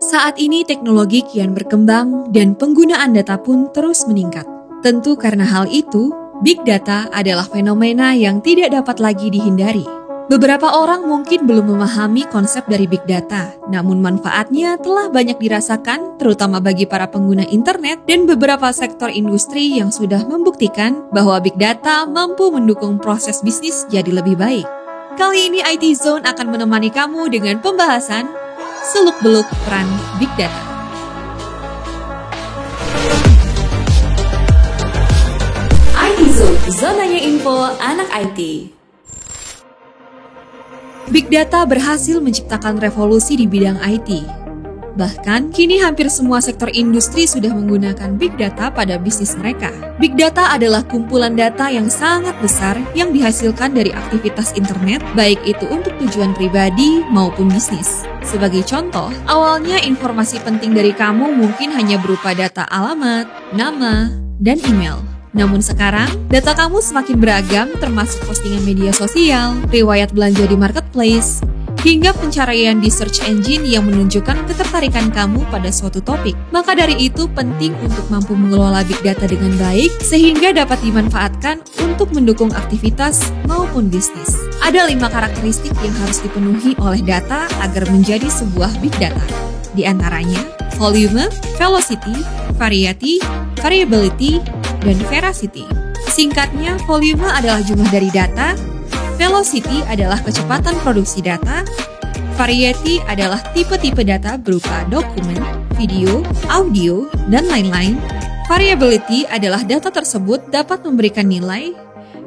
Saat ini teknologi kian berkembang dan penggunaan data pun terus meningkat. Tentu karena hal itu, Big Data adalah fenomena yang tidak dapat lagi dihindari. Beberapa orang mungkin belum memahami konsep dari Big Data, namun manfaatnya telah banyak dirasakan terutama bagi para pengguna internet dan beberapa sektor industri yang sudah membuktikan bahwa Big Data mampu mendukung proses bisnis jadi lebih baik. Kali ini IT Zone akan menemani kamu dengan pembahasan seluk-beluk peran Big Data. IT Zone, zonanya info anak IT. Big Data berhasil menciptakan revolusi di bidang IT. Bahkan, kini hampir semua sektor industri sudah menggunakan Big Data pada bisnis mereka. Big Data adalah kumpulan data yang sangat besar yang dihasilkan dari aktivitas internet, baik itu untuk tujuan pribadi maupun bisnis. Sebagai contoh, awalnya informasi penting dari kamu mungkin hanya berupa data alamat, nama, dan email. Namun sekarang, data kamu semakin beragam termasuk postingan media sosial, riwayat belanja di marketplace, hingga pencarian di search engine yang menunjukkan ketertarikan kamu pada suatu topik. Maka dari itu penting untuk mampu mengelola Big Data dengan baik sehingga dapat dimanfaatkan untuk mendukung aktivitas maupun bisnis. Ada 5 karakteristik yang harus dipenuhi oleh data agar menjadi sebuah Big Data. Di antaranya, volume, velocity, variety, variability, dan veracity. Singkatnya, volume adalah jumlah dari data, velocity adalah kecepatan produksi data, variety adalah tipe-tipe data berupa dokumen, video, audio, dan lain-lain, variability adalah data tersebut dapat memberikan nilai,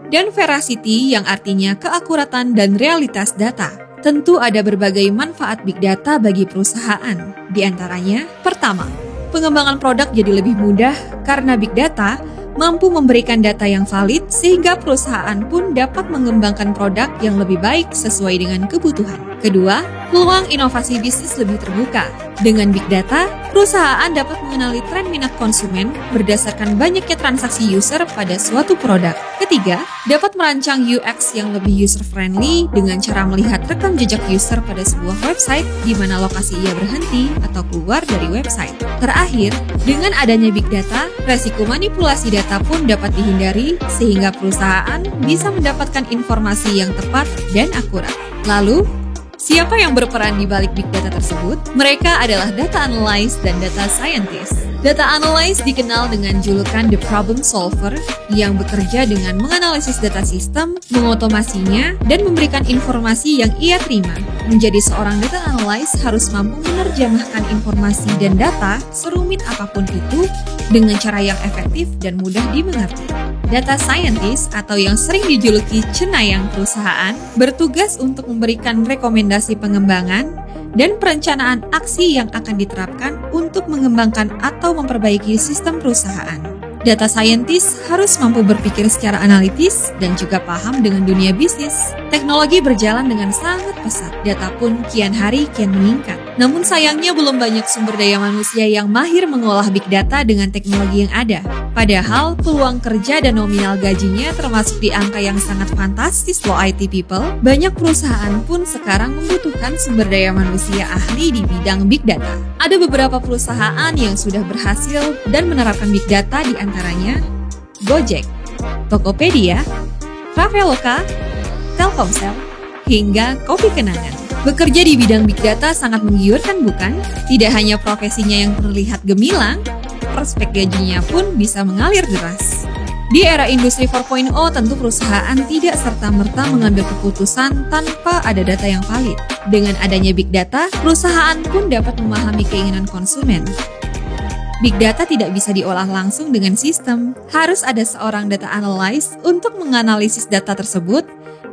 dan veracity yang artinya keakuratan dan realitas data. Tentu ada berbagai manfaat Big Data bagi perusahaan. Di antaranya, pertama, pengembangan produk jadi lebih mudah karena Big Data mampu memberikan data yang valid sehingga perusahaan pun dapat mengembangkan produk yang lebih baik sesuai dengan kebutuhan. Kedua, peluang inovasi bisnis lebih terbuka. Dengan Big Data, perusahaan dapat mengenali tren minat konsumen berdasarkan banyaknya transaksi user pada suatu produk. Ketiga, dapat merancang UX yang lebih user-friendly dengan cara melihat rekam jejak user pada sebuah website di mana lokasi ia berhenti atau keluar dari website. Terakhir, dengan adanya Big Data, resiko manipulasi data pun dapat dihindari sehingga perusahaan bisa mendapatkan informasi yang tepat dan akurat. Lalu, siapa yang berperan di balik Big Data tersebut? Mereka adalah data analyst dan data scientist. Data analyst dikenal dengan julukan the problem solver yang bekerja dengan menganalisis data sistem, mengotomasinya, dan memberikan informasi yang ia terima. Menjadi seorang data analyst harus mampu menerjemahkan informasi dan data serumit apapun itu dengan cara yang efektif dan mudah dimengerti. Data scientist atau yang sering dijuluki cenayang perusahaan bertugas untuk memberikan rekomendasi pengembangan dan perencanaan aksi yang akan diterapkan untuk mengembangkan atau memperbaiki sistem perusahaan. Data scientist harus mampu berpikir secara analitis dan juga paham dengan dunia bisnis. Teknologi berjalan dengan sangat pesat, data pun kian hari kian meningkat. Namun sayangnya belum banyak sumber daya manusia yang mahir mengolah Big Data dengan teknologi yang ada. Padahal peluang kerja dan nominal gajinya termasuk di angka yang sangat fantastis loh IT people. Banyak perusahaan pun sekarang membutuhkan sumber daya manusia ahli di bidang Big Data. Ada beberapa perusahaan yang sudah berhasil dan menerapkan Big Data di antaranya Gojek, Tokopedia, Traveloka, Telkomsel, hingga Kopi Kenangan. Bekerja di bidang Big Data sangat menggiurkan bukan? Tidak hanya profesinya yang terlihat gemilang, prospek gajinya pun bisa mengalir deras. Di era industri 4.0 tentu perusahaan tidak serta-merta mengambil keputusan tanpa ada data yang valid. Dengan adanya Big Data, perusahaan pun dapat memahami keinginan konsumen. Big Data tidak bisa diolah langsung dengan sistem. Harus ada seorang data analyst untuk menganalisis data tersebut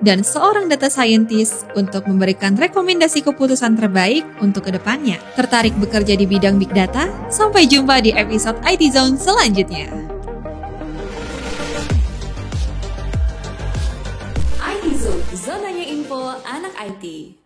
dan seorang data scientist untuk memberikan rekomendasi keputusan terbaik untuk kedepannya. Tertarik bekerja di bidang Big Data? Sampai jumpa di episode IT Zone selanjutnya. IT Zone, zonanya info anak IT.